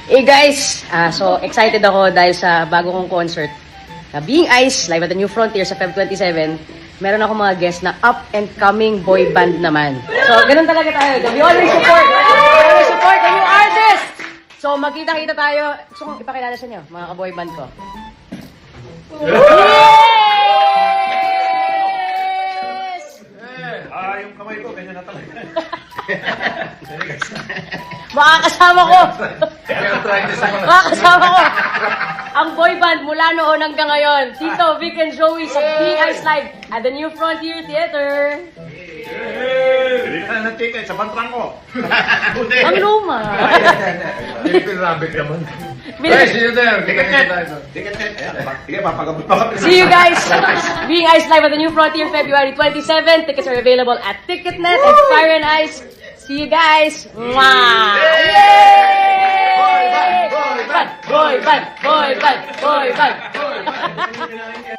Hey guys, so excited ako dahil sa bago kong concert na Being Ice, live at the New Frontier sa Feb 27. Meron ako mga guests na up-and-coming boy band naman. So, ganun talaga tayo. We always support. We always support the new artists. So, magkita-kita tayo. Gusto kong ipakilala sa inyo, mga ka-boy band ko. Yes! Yung kamay ko, ganyan na talaga. Makakasama ko. Makakasama ko. Ang boy band mula noon hanggang ngayon. Tito, Vic, and Joey sa Being Ice Live at the New Frontier Theater. Hindi ka na ng ticket sa bantrang ko. Ang luma. Philippine Rabbit naman. Bilis- see you there. Ticket net. Ticket net. Sige, papagabot pa. See you guys. Being Ice Live at the New Frontier February 27. Tickets are available at Ticketnet and Fire and Ice. See you guys. Mwah! Yay! Boy band, boy band, boy band, boy band.